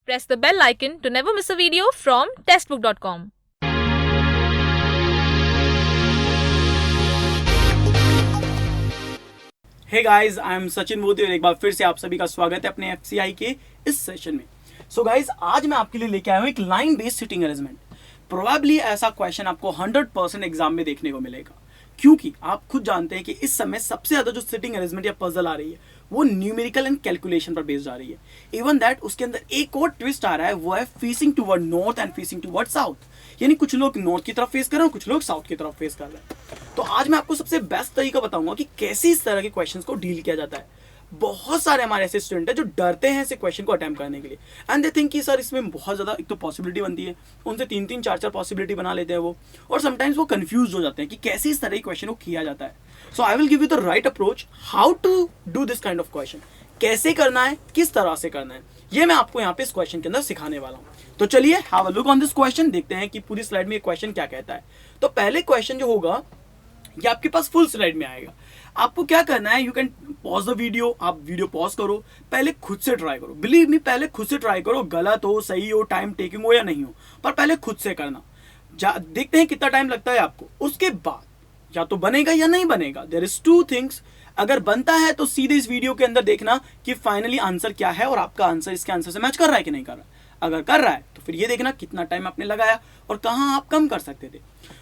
Press the bell icon to never miss a video from testbook.com. Hey guys, I am Sachin Modi और एक बार फिर से आप सभी का स्वागत है अपने एफसीआई के इस सेशन में। सो गाइस, आज मैं आपके लिए लेके आया हूँ एक line based sitting arrangement. Probably ऐसा क्वेश्चन आपको 100% एग्जाम में देखने को मिलेगा, क्योंकि आप खुद जानते हैं कि इस समय सबसे ज्यादा जो सिटिंग अरेंजमेंट या पजल आ रही है वो न्यूमेरिकल एंड कैलकुलेशन पर बेस्ड आ रही है। इवन दैट उसके अंदर एक और ट्विस्ट आ रहा है, वो है facing toward north and facing toward south. यानी कुछ लोग नॉर्थ की तरफ फेस कर रहे हैं, कुछ लोग साउथ की तरफ फेस कर रहे हैं। तो आज मैं आपको सबसे बेस्ट तरीका बताऊंगा कि कैसे इस तरह के क्वेश्चंस को डील किया जाता है। बहुत सारे हमारे ऐसे स्टूडेंट हैं जो डरते हैं ऐसे क्वेश्चन को अटेम्प्ट करने के लिए, एंड दे थिंक कि सर इसमें बहुत ज़्यादा एक तो पॉसिबिलिटी बनती है, उनसे 3-3 4-4 पॉसिबिलिटी बना लेते हैं वो, और समटाइम्स वो कंफ्यूज हो जाते हैं कि कैसे इस तरह के क्वेश्चन को किया जाता है। So I will give you the right approach how to do this kind of question. कैसे करना है, किस तरह से करना है, ये मैं आपको यहाँ पे इस क्वेश्चन के अंदर सिखाने वाला हूँ। तो चलिए have a look on this question, देखते हैं कि पूरी स्लाइड में ये क्वेश्चन क्या कहता है। तो पहले क्वेश्चन जो होगा ये आपके पास फुल स्लाइड में आएगा। आपको क्या करना है, you can pause the video, आप वीडियो पॉज करो, पहले खुद से ट्राई करो। बिलीव मी, पहले खुद से ट्राई करो, गलत हो, सही हो, टाइम टेकिंग हो या नहीं हो, पर पहले खुद से करना। देखते हैं कितना टाइम लगता है आपको। उसके बाद या तो बनेगा या नहीं बनेगा। There is two things. अगर बनता है तो सीधे इस वीडियो के अंदर देखना कि फाइनली आंसर क्या है और आपका आंसर इसके आंसर से मैच कर रहा है कि नहीं कर रहा है। अगर कर रहा है तो फिर ये देखना कितना टाइम आपने लगाया और कहाँ आप कम कर सकते थे।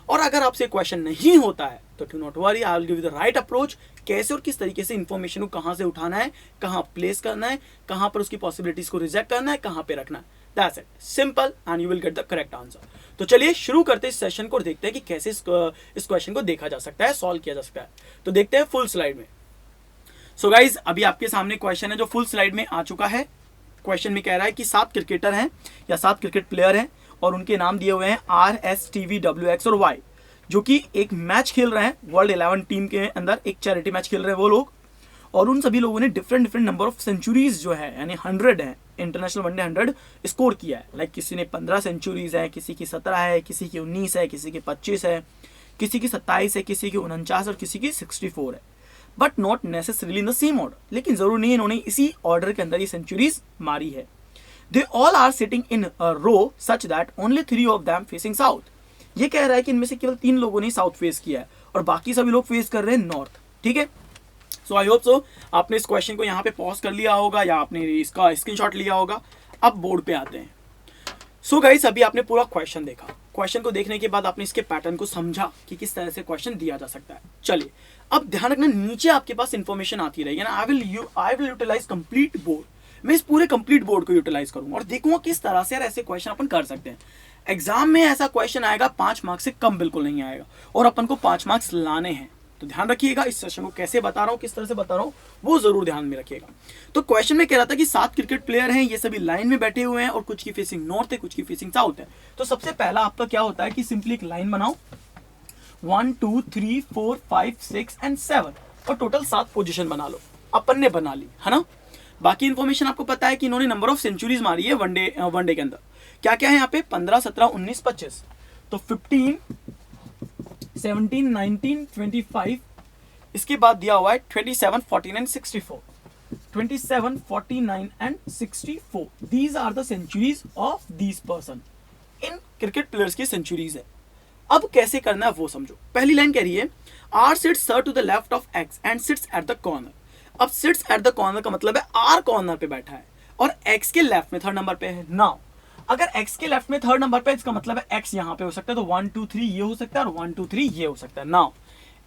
और अगर आपसे क्वेश्चन नहीं होता है तो do not worry, I will give you the right approach. कैसे और किस तरीके से इंफॉर्मेशन को कहाँ से उठाना है, कहाँ प्लेस करना है, कहाँ पर उसकी पॉसिबिलिटीज को रिजेक्ट करना है, कहाँ पे रखना है। That's it, simple, and you will get the correct answer. तो चलिए शुरू करते हैं इस सेशन को और देखते हैं कि कैसे इस क्वेश्चन को देखा जा सकता है, सॉल्व किया जा सकता है। तो देखते हैं फुल स्लाइड में। सो गाइज, अभी आपके सामने क्वेश्चन है जो फुल स्लाइड में आ चुका है। क्वेश्चन में कह रहा है कि 7 क्रिकेटर हैं या 7 क्रिकेट प्लेयर हैं और उनके नाम दिए हुए हैं RSTVWX और Y, जो कि एक मैच खेल रहे हैं वर्ल्ड 11 टीम के अंदर, एक चैरिटी मैच खेल रहे हैं वो लोग। और उन सभी लोगों ने डिफरेंट नंबर ऑफ सेंचुरीज जो है, यानी 100 है, इंटरनेशनल वनडे 100 स्कोर किया है। लाइक किसी ने 15 सेंचुरीज है, किसी की 17 है, किसी की 19 है, किसी की 25 है, किसी की 27 है, किसी की 49 और किसी की 64 है। But not necessarily in the same order, लेकिन जरूर नहीं इन्होंने इसी ऑर्डर के अंदर ये सेंचुरीज मारी है। They all are sitting in a row such that only 3 of them facing south. ये कह रहा है कि इनमें से केवल 3 लोगों ने साउथ फेस किया है और बाकी सभी लोग फेस कर रहे हैं नॉर्थ। ठीक है, सो आई होप सो आपने इस क्वेश्चन को यहाँ पे पॉज कर लिया होगा या आपने इसका स्क्रीनशॉट लिया होगा। अब बोर्ड पे आते हैं। सो गाइस, अभी आपने पूरा क्वेश्चन देखा। क्वेश्चन को देखने के बाद आपने इसके पैटर्न को समझा कि किस तरह से क्वेश्चन दिया जा सकता है। चलिए, अब ध्यान रखना, नीचे आपके पास इंफॉर्मेशन आती रहेगी ना। I will utilize complete board. मैं इस पूरे कंप्लीट बोर्ड को यूटिलाइज करूंगा और देखूंगा किस तरह से यार ऐसे क्वेश्चन अपन कर सकते हैं। एग्जाम में ऐसा क्वेश्चन आएगा 5 मार्क्स से कम बिल्कुल नहीं आएगा और अपन को 5 मार्क्स लाने हैं। तो ध्यान रखिएगा, इस सेशन को कैसे बता रहा हूँ, किस तरह से बता रहा हूँ, वो जरूर ध्यान में रखिएगा। तो क्वेश्चन में कह रहा था कि 7 क्रिकेट प्लेयर हैं, ये सभी लाइन में बैठे हुए हैं और कुछ की फेसिंग नॉर्थ है, कुछ की फेसिंग साउथ है। तो सबसे पहला आपका क्या होता है कि सिंपली एक लाइन बनाओ, 1 2 3 4 5 6 एंड 7 और टोटल 7 पोजीशन बना लो। अपन ने बना ली है ना। बाकी इन्फॉर्मेशन आपको पता है कि इन्होंने नंबर ऑफ सेंचुरीज मारी है वनडे के अंदर। क्या क्या है यहाँ पे, 15 17 19 25। तो 15 17 19 25। इसके बाद दिया हुआ है 27 49 64। 27 49 and 64, these are the centuries of these person. इन क्रिकेट प्लेयर्स की सेंचुरीज है। अब कैसे करना है वो समझो। पहली लाइन कह रही है R sits sir to the left of X and sits at the corner। अब sits at the corner का मतलब है R कॉर्नर पे बैठा है और X के लेफ्ट में 3rd नंबर पे है। नाउ अगर X के लेफ्ट में 3rd नंबर पे, इसका मतलब है X यहाँ पे हो सकता है, तो 1 2 3 ये हो सकता है और 1 2 3 ये हो सकता है। नाउ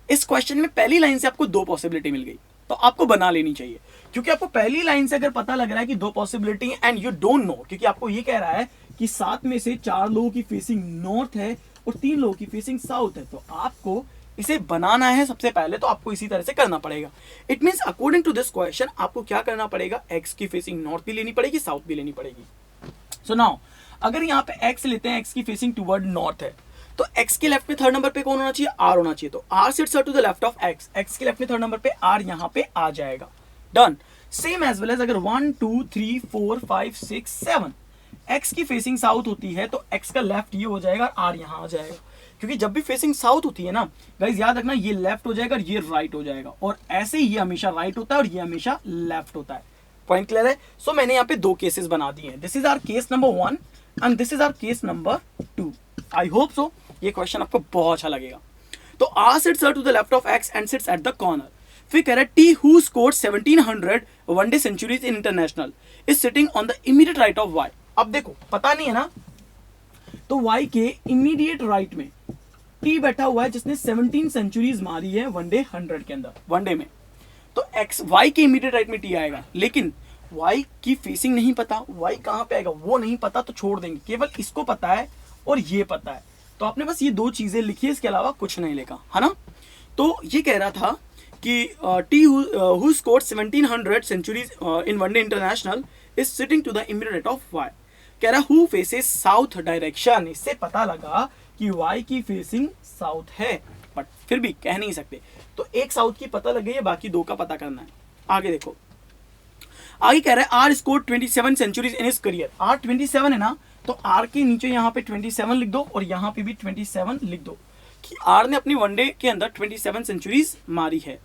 इस क्वेश्चन में पहली लाइन से आपको 2 पॉसिबिलिटी मिल गई, तो आपको बना लेनी चाहिए, क्योंकि आपको पहली लाइन से अगर पता लग रहा है कि 2 possibility and you don't know, क्योंकि आपको ये कह रहा है कि 7 में से 4 लोगों की फेसिंग नॉर्थ है और 3 लोगों की फेसिंग साउथ है, तो आपको इसे बनाना है सबसे पहले, तो आपको इसी तरह से करना पड़ेगा। It means according to this question आपको क्या करना पड़ेगा, एक्स की फेसिंग नॉर्थ भी लेनी पड़ेगी, साउथ भी लेनी पड़ेगी। सो नाउ अगर यहाँ पे एक्स लेते हैं, एक्स की फेसिंग टुवर्ड नॉर्थ है, तो एक्स के लेफ्ट में 3rd नंबर पे कौन होना चाहिए, आर होना चाहिए। तो R sits to the left of X, X के लेफ्ट में 3rd नंबर पे आर यहाँ पे आ जाएगा। Done. Same as well as अगर 1 2 3 4 5 6 7 एक्स की फेसिंग साउथ होती है तो एक्स का लेफ्ट ये हो जाएगा, आर यहाँ आ जाएगा। क्योंकि जब भी फेसिंग साउथ होती है ना गाइज, याद रखना ये लेफ्ट हो जाएगा और ये राइट हो जाएगा, और ऐसे ही ये हमेशा राइट होता है और ये हमेशा लेफ्ट होता है। पॉइंट क्लियर है? सो मैंने यहाँ पे दो केसेस बना दिए हैं. This is our case number 1 and this is our case number 2. I hope so ये क्वेश्चन आपको बहुत अच्छा लगेगा. तो R sits to the left of X and sits at the corner. फिर कह रहा है T who scored 1700 one day centuries in international is sitting on the immediate right of Y. अब देखो पता नहीं है ना, तो Y के इमीडिएट राइट में T बैठा हुआ है जिसने 17 सेंचुरीज मारी है वनडे 100 के अंदर, वनडे में. तो Y के इमीडिएट राइट में T आएगा, लेकिन Y की फेसिंग नहीं पता, Y कहां पे आएगा वो नहीं पता, तो छोड़ देंगे. केवल इसको पता है और ये पता है, तो आपने बस ये दो चीजें लिखी है, इसके अलावा कुछ नहीं लिखा है ना. तो ये कह रहा था कि T who scored 1700 centuries in one day international is sitting to the immediate right of Y. कह रहा हु फेसेस साउथ डायरेक्शन. इससे पता लगा कि Y की फेसिंग साउथ है, बट फिर भी कह नहीं सकते. तो एक साउथ की पता लग गई है, बाकी दो का पता करना है. आगे देखो, आगे कह रहा है R score 27 centuries in his career. R 27 है ना, तो आर के नीचे यहाँ पे 27 लिख दो और यहाँ पे भी 27 लिख दो कि आर ने अपनी वनडे के अंदर 27 सेंचुरीज मारी है.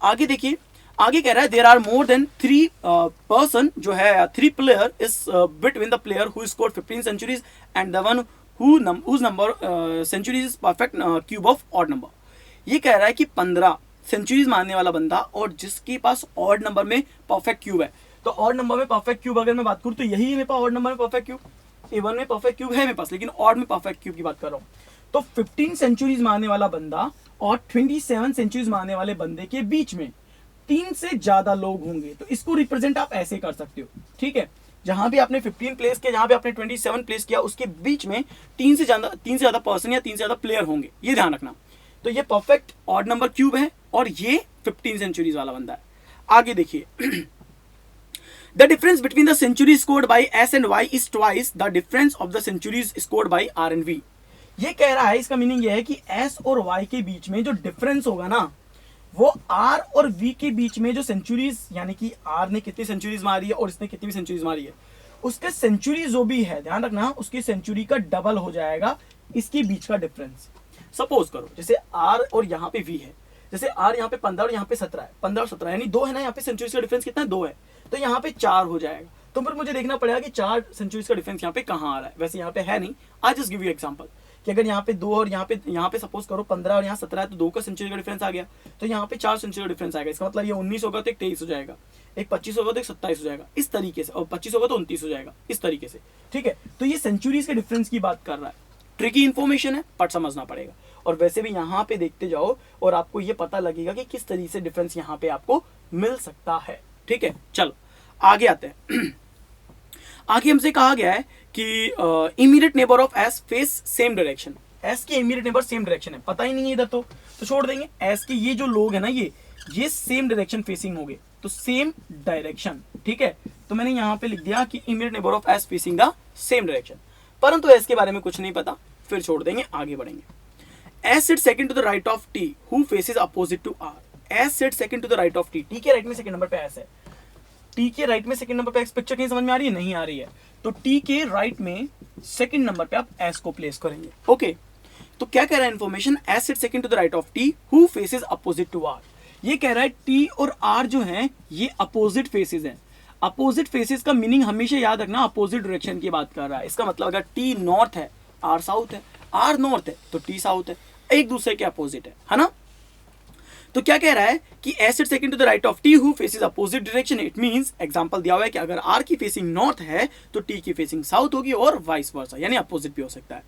आगे देखिए, आगे कह रहा है there are more than 3 person, जो है 3 player is between the player who score 15 centuries and the one whose number centuries is perfect cube of odd number. ये कह रहा है कि 15 सेंचुरीज मारने वाला बंदा और जिसके पास ऑड नंबर में परफेक्ट क्यूब है. तो ऑड नंबर में परफेक्ट क्यूब अगर मैं बात करूं तो यही है मेरे पास ऑड नंबर में परफेक्ट क्यूब. इवन में परफेक्ट क्यूब है मेरे पास, लेकिन ऑड में परफेक्ट क्यूब की बात कर रहा हूं. तो 15 सेंचुरीज मारने वाला बंदा और 27 सेंचुरीज मारने वाले बंदे के बीच में 3 से ज्यादा लोग होंगे. तो इसको रिप्रेजेंट आप ऐसे कर सकते हो, ठीक है. जहां भी आपने 15 प्लेस किया, जहां भी आपने 27 प्लेस किया, उसके बीच में 3 से ज्यादा पर्सन या 3 से ज्यादा प्लेयर होंगे, ये ध्यान रखना. तो ये परफेक्ट ऑड नंबर क्यूब है और ये 15 सेंचुरीज वाला बंदा है. आगे देखिए, the difference between the century scored by S and Y is twice the difference of the centuries scored by R and V. ये कह रहा है, इसका मीनिंग ये है कि S और Y के बीच में जो डिफरेंस होगा ना, वो R और V के बीच में जो सेंचुरीज, यानी कि R ने कितनी सेंचुरीज मारी है और इसने कितनी सेंचुरीज मारी है, उसके सेंचुरी जो भी है, ध्यान रखना, उसकी सेंचुरी का डबल हो जाएगा इसके बीच का डिफरेंस. सपोज करो जैसे R और यहाँ पे V है, जैसे R यहाँ पे 15 और यहाँ पे 17 है, 15 और 17 यानी 2 है ना, यहाँ पे सेंचुरीज का डिफरेंस कितना है, 2 है, तो यहाँ पे 4 हो जाएगा. तो फिर मुझे देखना पड़ेगा कि 4 सेंचुरीज का डिफरेंस यहाँ पे कहाँ आ रहा है. वैसे यहाँ पे है नहीं. I just give you example कि अगर यहाँ पे 2 और यहाँ पे सपोज करो 15 और यहाँ 17 है, तो 2 का सेंचुरी का डिफरेंस आ गया, तो यहाँ पे 4 सेंचुरी का डिफरेंस आएगा. इसका मतलब ये 19 होगा तो एक 23 हो जाएगा, एक 25 होगा तो एक 27 हो जाएगा, इस तरीके से, और 25 होगा तो 29 हो जाएगा, इस तरीके से, ठीक है. तो ये सेंचुरीज के डिफरेंस की बात कर रहा है. ट्रिकी इन्फॉर्मेशन है, बट समझना पड़ेगा. और वैसे भी यहाँ पे देखते जाओ और आपको ये पता लगेगा कि किस तरीके से डिफरेंस यहाँ पे आपको मिल सकता है, ठीक है. चलो आगे आते हैं. आगे हमसे कहा गया है कि immediate neighbour of S phase same direction. S के इमीडिएट नेबर सेम डायरेक्शन है, पता ही नहीं है इधर, तो छोड़ देंगे. एस के ये जो लोग है ना, ये सेम डायरेक्शन फेसिंग होंगे, तो सेम डायरेक्शन, ठीक है. तो मैंने यहाँ पे लिख दिया कि immediate neighbour of S facing the same direction. परंतु एस के बारे में कुछ नहीं पता, फिर छोड़ देंगे, आगे बढ़ेंगे. S sit second to the right of T who faces opposite to R. S sit second to the right of T. T के राइट में सेकंड नंबर पे एस है. टी के राइट में सेकंड नंबर पे एस. पिक्चर कहीं समझ में आ रही है? नहीं आ रही है. तो टी के राइट में सेकंड नंबर पे आप एस को प्लेस करेंगे. ओके, तो क्या कह रहा है information, S sit second to the right of T who faces opposite to R. ये कह रहा है टी और आर जो है ये अपोजिट फेसेस हैं. अपोजिट फेसेस का मीनिंग हमेशा याद रखना, अपोजिट डायरेक्शन की बात कर रहा है. इसका मतलब अगर टी नॉर्थ है, आर साउथ है, आर नॉर्थ है, तो टी साउथ है, एक दूसरे के अपोजिट है ना. तो क्या कह रहा है कि S sit second to the right of T who faces opposite direction. It means, example दिया हुआ है कि अगर आर की फेसिंग नॉर्थ है तो टी की फेसिंग साउथ होगी, और वाइस वर्सा, यानी अपोजिट भी हो सकता है.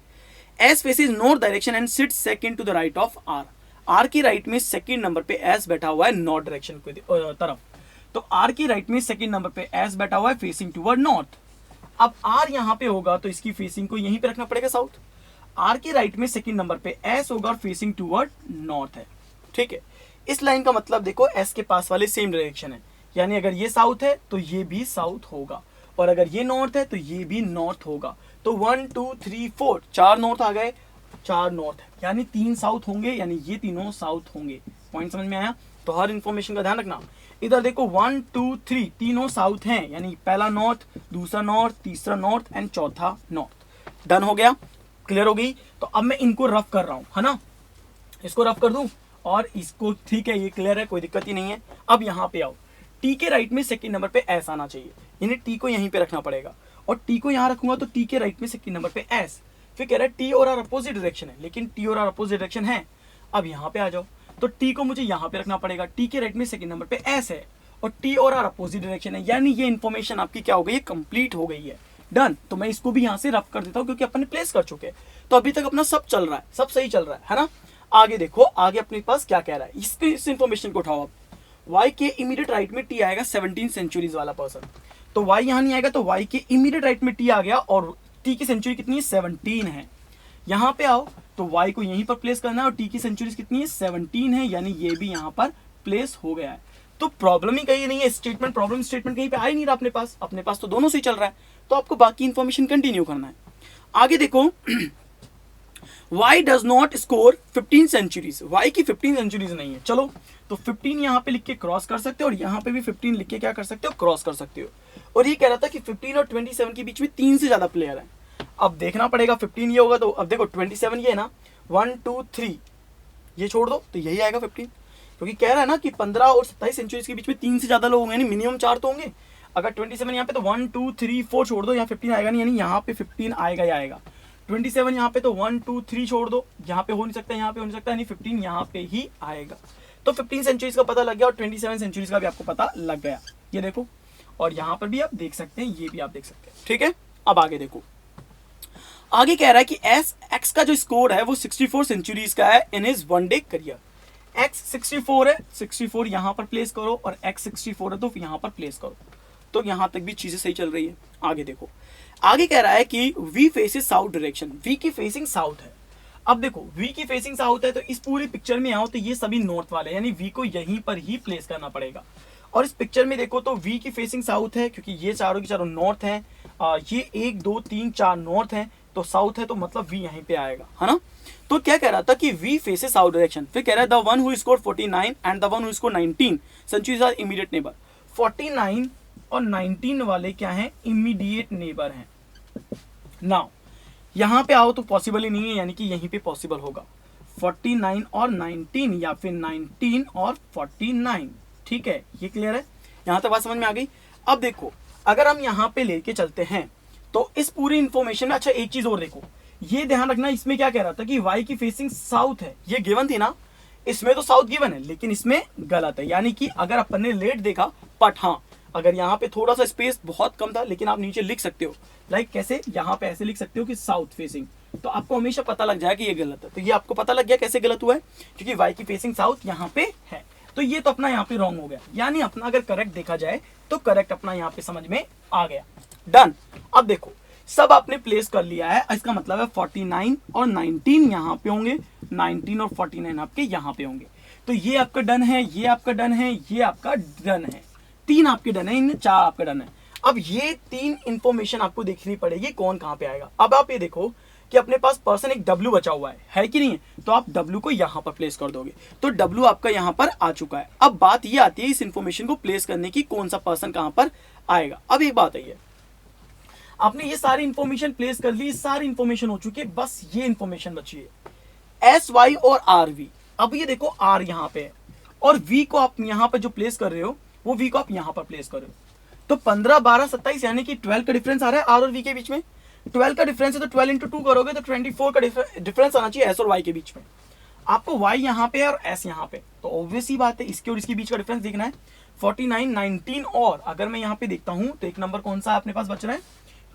S faces north direction and sit second to the right of R. R की राइट में सेकंड नंबर पे एस बैठा हुआ है नॉर्थ डायरेक्शन की तरफ. तो आर की राइट में सेकंड नंबर पे एस बैठा हुआ है फेसिंग टूवर्ड नॉर्थ. अब आर यहाँ पे होगा तो इसकी फेसिंग को यहीं पे रखना पड़ेगा साउथ. आर के राइट में सेकंड नंबर पे एस होगा और फेसिंग टूवर्ड नॉर्थ है, ठीक है. इस लाइन का मतलब देखो, एस के पास वाले सेम डायरेक्शन है, यानी अगर ये साउथ है तो ये भी साउथ होगा, और अगर ये नॉर्थ है तो ये भी नॉर्थ होगा. तो 1 2 3 4 4 नॉर्थ आ गए, 4 नॉर्थ, यानी 3 साउथ होंगे, यानी ये तीनों साउथ होंगे. पॉइंट समझ में आया? तो हर इंफॉर्मेशन का ध्यान रखना. इधर देखो 1 2 3 तीनों साउथ हैं, यानी पहला नॉर्थ, दूसरा नॉर्थ, तीसरा नॉर्थ एंड चौथा नॉर्थ. डन हो गया, क्लियर हो गई. तो अब मैं इनको रफ कर रहा हूं, है ना. इसको रफ कर दूं और इसको, ठीक है, ये क्लियर है, कोई दिक्कत ही नहीं है. अब यहाँ पे आओ. टी के राइट में सेकंड नंबर पे एस आना चाहिए, यानी टी को यहीं पे रखना पड़ेगा, और टी को यहाँ रखूंगा तो टी के राइट में सेकंड नंबर पे एस। फिर कह रहा है टी और आर अपोजिट डायरेक्शन है, लेकिन टी और आर अपोजिट डायरेक्शन है। अब यहाँ पे आ जाओ, तो टी को मुझे यहाँ पे रखना पड़ेगा, टी के राइट में सेकंड नंबर पे एस है, और टी और आर अपोजिट डायरेक्शन है, यानी ये इन्फॉर्मेशन आपकी क्या हो गई है, कंप्लीट हो गई है, डन। तो मैं इसको भी यहाँ से रफ कर देता हूँ क्योंकि अपन प्लेस कर चुके हैं। तो अभी तक अपना सब चल रहा है, सब सही चल रहा है ना। आगे देखो, आगे अपने पास क्या कह रहा है, इस इन्फॉर्मेशन को उठाओ। अब वाई के इमीडिएट राइट में टी आएगा 17 सेंचुरीज वाला पर्सन, तो वाई यहाँ नहीं आएगा, तो वाई के इमीडिएट राइट में टी आ गया, और टी की सेंचुरी कितनी है, 17 है। यहाँ पे आओ तो वाई को यहीं पर प्लेस करना है, और टी की सेंचुरीज कितनी है, 17 है, यानी ये भी यहाँ पर प्लेस हो गया है। तो प्रॉब्लम ही कहीं नहीं है, स्टेटमेंट प्रॉब्लम स्टेटमेंट कहीं पे आ ही नहीं रहा अपने पास तो दोनों से चल रहा है। तो आपको बाकी इंफॉर्मेशन कंटिन्यू करना है। आगे देखो, Y does not score 15 centuries, Y की 15 सेंचुरीज नहीं है। चलो तो 15 यहाँ पे लिख के क्रॉस कर सकते हो, और यहाँ पे भी 15 लिख के क्या कर सकते हो, क्रॉस कर सकते हो। और ये कह रहा था कि 15 और 27 के बीच में 3 से ज्यादा प्लेयर है। अब देखना पड़ेगा, 15 ये होगा तो अब देखो 27 ये है ना, 1 2 3 ये छोड़ दो तो यही आएगा 15, क्योंकि कह रहा है ना कि 15 और 27 सेंचुरीज के बीच में 3 से ज्यादा लोग होंगे, यानी मिनिमम 4 तो होंगे। अगर 27 यहाँ पे तो 1 2 3 4 छोड़ दो, यहाँ 15 आएगा नहीं, यानी यहाँ पे 15 आएगा ही आएगा। 27 यहाँ पे तो 1 2 3 छोड़ दो, यहाँ पे हो नहीं सकता, यहाँ पे हो नहीं सकता, यानी 15 यहाँ पे ही आएगा। तो 15 सेंचुरीज का पता लग गया, और 27 सेंचुरीज का भी आपको पता लग गया। ये देखो, और यहाँ पर भी आप देख सकते हैं, ये भी आप देख सकते हैं, ठीक है। अब आगे देखो, आगे कह रहा है कि एक्स का जो स्कोर है वो 64 सेंचुरीज का है in his one day career. X 64 है, 64 यहाँ पर प्लेस करो, और एक्स 64 है तो यहाँ पर प्लेस करो। तो यहाँ तक भी चीजें सही चल रही है। आगे देखो, आगे कह रहा है कि V faces south direction, V की फेसिंग साउथ है। अब देखो, वी की फेसिंग साउथ है, तो इस पूरी पिक्चर में आओ तो ये सभी नॉर्थ वाले, यानी वी को यहीं पर ही प्लेस करना पड़ेगा। और इस पिक्चर में देखो तो वी की फेसिंग साउथ है, क्योंकि ये चारों की चारों नॉर्थ है, ये 1 2 3 4 नॉर्थ है, तो साउथ है, तो मतलब वी यहीं पे आएगा, है ना। तो क्या कह रहा था कि वी फेसेस साउथ डायरेक्शन। फिर कह रहा है the one who score 49 and the one who score 19 centuries are immediate neighbour. 49 और 19 वाले क्या हैं, इमीडिएट नेबर हैं। नाउ यहाँ पे आओ तो पॉसिबल ही नहीं है, यानी कि यहीं पे पॉसिबल होगा 49 और 19, या फिर 19 और 49, ठीक है। ये क्लियर है, यहाँ तक बात समझ में आ गई। अब देखो, अगर हम यहाँ पे लेके चलते हैं तो इस पूरी इंफॉर्मेशन में, अच्छा एक चीज और देखो, ये ध्यान रखना, इसमें क्या कह रहा था कि वाई की फेसिंग साउथ है, ये गिवन थी ना, इसमें तो साउथ गिवन है, लेकिन इसमें गलत है। यानी कि अगर अपन ने लेट देखा, बट हाँ अगर यहाँ पे थोड़ा सा स्पेस बहुत कम था, लेकिन आप नीचे लिख सकते हो, लाइक कैसे, यहाँ पे ऐसे लिख सकते हो कि साउथ फेसिंग, तो आपको हमेशा पता लग जाएगा कि ये गलत है। तो ये आपको पता लग गया कैसे गलत हुआ है, क्योंकि वाई की फेसिंग साउथ यहाँ पे है, तो ये तो अपना यहाँ पे रॉन्ग हो गया। यानी अपना अगर करेक्ट देखा जाए तो करेक्ट अपना यहाँ पे समझ में आ गया, डन। अब देखो, सब आपने प्लेस कर लिया है, इसका मतलब है 49 और 19 यहाँ पे होंगे, 19 और 49 आपके यहाँ पे होंगे। तो ये आपका डन है, ये आपका डन है, ये आपका डन है, 3 आपके डन है, इनमें 4 आपका डन है। अब ये 3 इंफॉर्मेशन आपको देखनी पड़ेगी कौन कहाँ पे आएगा। अब आप ये देखो कि अपने पास पर्सन एक W बचा हुआ है कि नहीं है, तो आप W को यहाँ पर प्लेस कर दोगे, तो W आपका यहाँ पर आ चुका है। अब बात ये आती है इस इंफॉर्मेशन को प्लेस करने की, कौन सा पर्सन कहाँ पर आएगा। अब एक बात है, आपने ये सारी इंफॉर्मेशन प्लेस कर ली, सारी इंफॉर्मेशन हो चुकी है, बस ये इंफॉर्मेशन बची है SY और RV। अब ये देखो R यहाँ पे है, और V को आप यहाँ पे जो प्लेस कर रहे हो वो V को आप यहाँ पर प्लेस कर रहे हो। तो 15 12 27 यानी कि 12 का डिफरेंस आ रहा है R और V के बीच में। 12 का डिफरेंस है तो 12 × 2 करोगे तो 24 का डिफरेंस आना चाहिए S और Y के बीच में। आपको Y यहाँ पे और S यहाँ पे, तो ऑब्वियस ही बात है इसके और इसके बीच का डिफरेंस देखना है। 49 19 और अगर मैं यहाँ पे देखता हूँ तो एक नंबर कौन सा अपने पास बच रहा है,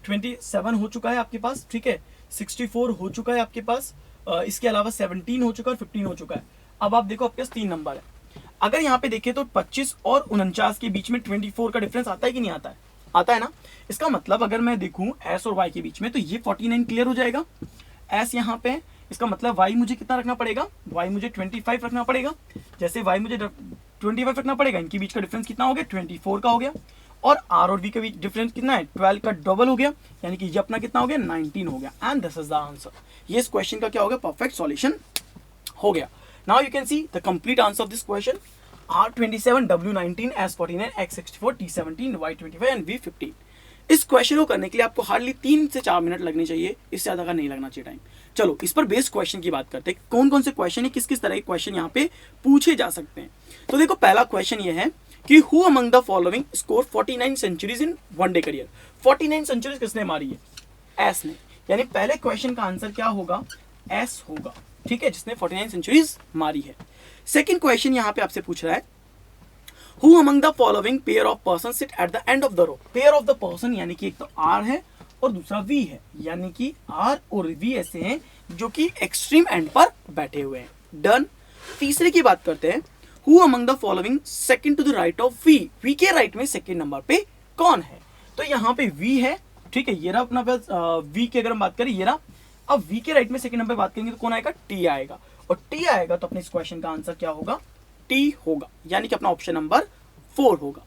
27 हो चुका है आपके पास, ठीक है, 64 हो चुका है आपके पास, इसके अलावा 17 हो चुका है, 15 हो चुका है। अब आप देखो आपके पास 3 नंबर है। अगर यहाँ पे देखें तो 25 और 49 के बीच में 24 का डिफरेंस आता है कि नहीं आता है, आता है ना। इसका मतलब अगर मैं देखूं S और Y के बीच में तो ये 49 क्लियर हो जाएगा, S यहाँ पे, इसका मतलब Y मुझे कितना रखना पड़ेगा, Y मुझे 25 रखना पड़ेगा। जैसे Y मुझे 25 रखना पड़ेगा, इनके बीच का डिफरेंस कितना हो गया, 24 का हो गया। और R और V के बीच डिफरेंस कितना है, 12 का डबल हो गया, यानी कि ये अपना कितना हो गया, 19 हो गया। And this is the answer. ये इस क्वेश्चन का क्या हो गया, परफेक्ट सॉल्यूशन हो गया। Now you can see the complete answer of this question. R27, W19, S49, X64, T17, Y25 and V15। इस क्वेश्चन को करने के लिए आपको हार्डली 3 से 4 मिनट लगने चाहिए, इससे ज्यादा का नहीं लगना चाहिए टाइम। चलो इस पर बेस्ड क्वेश्चन की बात करते हैं, कौन कौन से क्वेश्चन है, किस किस तरह के क्वेश्चन यहाँ पे पूछे जा सकते हैं। तो देखो पहला क्वेश्चन ये है कि who among the following score 49 centuries in one day career. 49 centuries किसने मारी है? एस ने। यानी पहले क्वेश्चन का आंसर क्या होगा? एस होगा, ठीक है, जिसने 49 सेंचुरीज मारी है। सेकंड क्वेश्चन यहां पे आपसे पूछ रहा है who among the following pair of person sit at the end of the row. Pair of the person यानी कि एक तो आर है और दूसरा वी है, यानी कि आर और वी ऐसे हैं जो कि एक्सट्रीम एंड पर बैठे हुए हैं। डन। तीसरे की बात करते हैं who among the following second to the right of V. V के राइट में सेकंड नंबर पे कौन है? तो यहाँ पे वी है, ठीक है, ये रहा अपना पास वी की अगर हम बात करें ये रहा। अब वी के राइट में सेकंड नंबर पे बात करेंगे तो कौन आएगा? टी आएगा, और टी आएगा तो अपने इस क्वेश्चन का आंसर क्या होगा? टी होगा, यानी कि अपना ऑप्शन नंबर 4 होगा।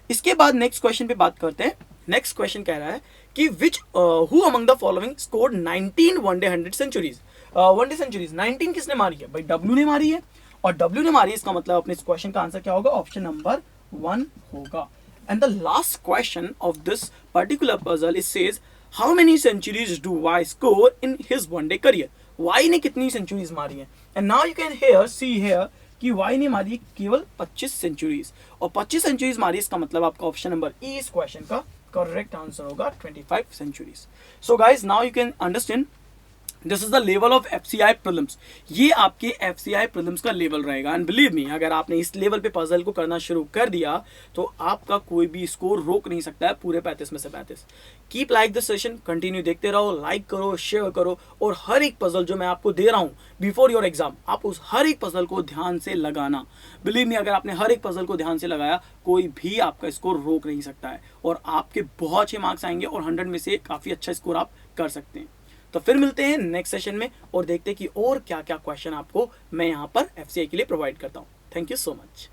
इसके बाद नेक्स्ट क्वेश्चन पे बात करते हैं। नेक्स्ट क्वेश्चन कह रहा है कि which who among the following scored 19 one day 100 सेंचुरीज। वनडे सेंचुरीज 19 किसने मारी है? भाई डब्ल्यू ने मारी है, और डब्ल्यू ने मारी है, इसका मतलब अपने इस क्वेश्चन का आंसर क्या होगा? ऑप्शन नंबर 1 होगा। And the last question of this particular puzzle is says how many centuries do Y score in his one day career. Y ने कितनी सेंचुरीज मारी है? And now you can here see here कि Y ने मारी केवल 25 centuries, और 25 centuries मारी, इसका मतलब आपका ऑप्शन नंबर ई इस क्वेश्चन का करेक्ट आंसर होगा 25 centuries. So guys now you can understand this is the level of FCI prelims. ये आपके एफसीआई प्रीलिम्स का लेवल रहेगा। एंड बिलीव मी, अगर आपने इस लेवल पे पजल को करना शुरू कर दिया तो आपका कोई भी स्कोर रोक नहीं सकता है पूरे 35 में से 35। Keep like this session, continue देखते रहो, लाइक करो, शेयर करो, और हर एक पजल जो मैं आपको दे रहा हूँ बिफोर योर एग्जाम, आप उस हर एक पजल को ध्यान से लगाना। बिलीव मी, अगर आपने हर एक पजल को ध्यान से लगाया कोई भी आपका स्कोर रोक नहीं सकता है, और आपके बहुत अच्छे मार्क्स आएंगे और 100 में से काफ़ी अच्छा स्कोर आप कर सकते हैं। तो फिर मिलते हैं नेक्स्ट सेशन में और देखते हैं कि और क्या क्या क्वेश्चन आपको मैं यहाँ पर एफसीआई के लिए प्रोवाइड करता हूँ। Thank you so much.